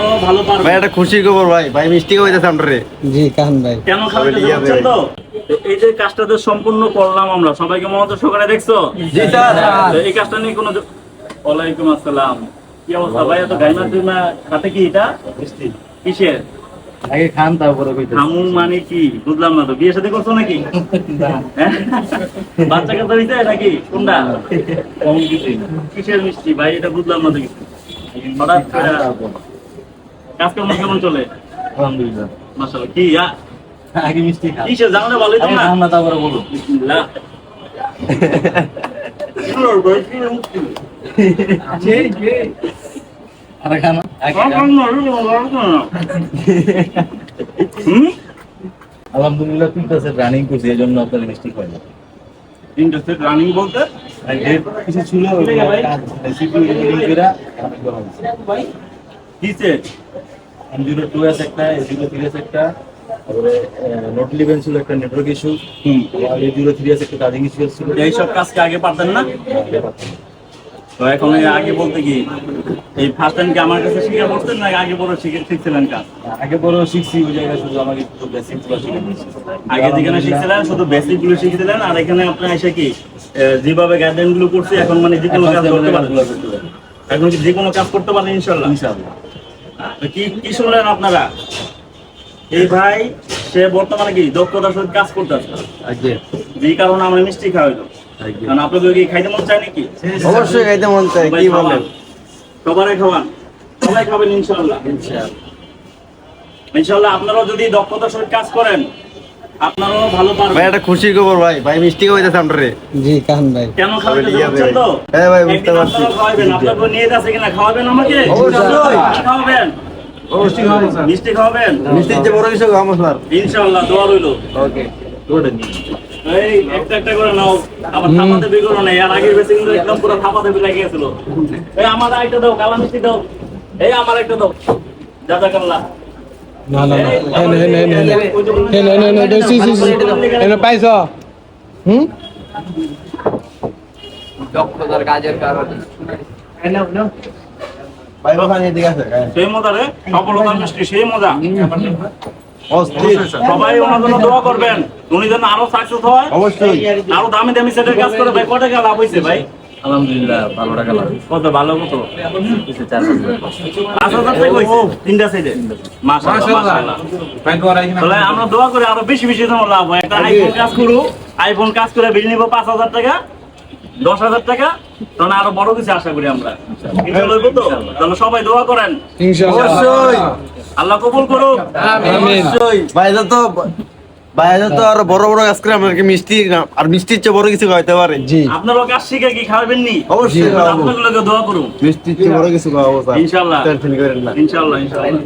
আপনারাও ভালো পারবেন। ভাই এটা খুশির খবর ভাই, ভাই মিষ্টি খাওয়াইতেছে আপনারে। জি কান ভাই কেন খাওয়াইতেছে বুঝছেন তো? এই যে কাজটা তো সম্পূর্ণ করলাম আমরা, সবাইকে মনোযোগ সহকারে দেখছো? জি স্যার। এই কাজটা নিয়ে কোনো ওয়ালাইকুম আসসালাম, কি অবস্থা ভাই? এত গাইমা তুইমা খাতে কি এটা মিষ্টি কিসের? আগে খান তারপরে কইতে। হামুন মানে কি বুঝলাম না তো, বিয়ে শাদী করছো নাকি? হ্যাঁ? বাচ্চা কাচ্চা হইছে নাকি? কোনটা? কম কিছুই না। কিসের মিষ্টি ভাই এটা বুঝলাম না তো কিছু। হঠাৎ করে কাজকর্ম কেমন চলে? আলহামদুলিল্লাহ। মাশাআল্লাহ। কি আগে মিষ্টি খান। কিসের জানো ভালোই তো না? না তারপরে বলো। বিসমিল্লাহ। আরে খান। আলহামদুলিল্লাহ 3টা সেট রানিং করছি, এজন্য আপনার মিষ্টি খাই না। ইন্ডাস্ট্রি রানিং বলতে আর এর কিছু ছিল কাজ রেসিপি রিডিং কইরা আমি করা হইছে। কিসে? M02S একটা, A03S একটা, তারপরে নোট 11 ছিল একটা নেটওয়ার্ক ইস্যু, আর A03S একটা চার্জিং ইস্যু ছিল। এইসব কাজকে আগে পারতেন না? তো এখন এই আগে বলতে কি এই ফার্স্ট টাইম কি আমার কাছে শিখে বসতেন না আগে বড় শিখছিলেন কাজ? আগে বড় শিখছি, ওই জায়গায় শুধু আমাকে একটু বেসিক গুলো শিখে দিয়েছি। আগে যেখানে শিখছিলেন শুধু বেসিক গুলো শিখছিলেন, আর এখানে আপনি এসে কি যেভাবে গাইডলাইন গুলো করছি এখন মানে যে কোনো কাজ করতে পারেন। এখন কি যে কোনো কাজ করতে পারেন ইনশাআল্লাহ? ইনশাআল্লাহ। তো কি কি শুনলেন আপনারা? এই ভাই সে বর্তমানে কি দক্ষতার সাথে কাজ করতেছে, আগে যে কারণে আমরা মিষ্টি খাওয়াইতো। কারণ আপনাদের কি খাইতে মন চায় নাকি? অবশ্যই খাইতে মন চায়, কি বলেন? সবাই খাওয়ান, সবাই খাবেন ইনশাআল্লাহ। ইনশাআল্লাহ আপনারাও যদি দক্ষতার সাথে কাজ করেন আপনারাও ভালো পারবেন। ভাই এটা খুশির খবর ভাই, ভাই মিষ্টি খাওয়াইতেছে আপনারে। জি কান ভাই কেন খাওয়াইতেছে বুঝছেন তো? হ্যাঁ ভাই বুঝতে একদিন পারছি। আপনারা খাওয়াবেন, আপনাদের নিয়ে যাচ্ছে কিনা খাওয়াবেন আমাকে? অবশ্যই। খাওয়াবেন, অবশ্যই খাওয়াবো স্যার। মিষ্টি খাওয়াবেন মিষ্টির যে বড় কিছু খাওয়াবো স্যার। ইনশাআল্লাহ, দোয়া রইলো। Okay good. এই একটা একটা করে নাও, আবার থাপাতে বি করো না, এর আগের বেশি কিন্তু একদম পুরো থাপাতে বি লাগিয়ে গেছিল। এই আমার একটা দাও, কালা মিষ্টি দাও, এই আমার একটা দাও, জাযাকাল্লাহ। না না না এনে পাইছ দক্ষতার কাজের কারণে ভাই ওখানে এদিকে আছে। সেই মজা রে, সফলতার মিষ্টি সেই মজা। অস্থির। সবাই ওনার জন্য দোয়া করবেন, উনি যেন আরো সাকসেস হয়, অবশ্যই। আরো দামি দামি সেটের কাজ করে। ভাই কত টাকা লাভ হয়েছে ভাই? আলহামদুলিল্লাহ ভালো টাকা লাগে। কত ভালো কত? কিছু 4,000 5,000 টাকা হয়েছে তিনটা সাইডে। মাশাআল্লাহ মাশাআল্লাহ। তাহলে আমরা দোয়া করি আরো বেশি বেশি যেন লাভ হয়। একটা আইফোন কাজ করু, আইফোন কাজ করে বিল নিব 5,000 টাকা, 10,000 টাকা, তখন আরো বড় কিছু আশা করি আমরা। ইনশাআল্লাহ হইব তো? তাহলে সবাই দোয়া করেন, ইনশাআল্লাহ অবশ্যই। আল্লাহ কবুল করুক। আমিন অবশ্যই। ভাইরা তো আরো বড় বড় কাজ করে, আমাকে মিষ্টি আর মিষ্টির চেয়ে বড় কিছু খাওয়াইতে পারে। জি আপনারাও কাজ শিখে কি খাওয়াবেন নি? অবশ্যই খাওয়াবো। আপনাগুলোকে দোয়া করুন মিষ্টির চেয়ে বড় কিছু খাওয়াবো স্যার। ইনশাআল্লাহ। টেনশন করেন না। ইনশাআল্লাহ ইনশাআল্লাহ।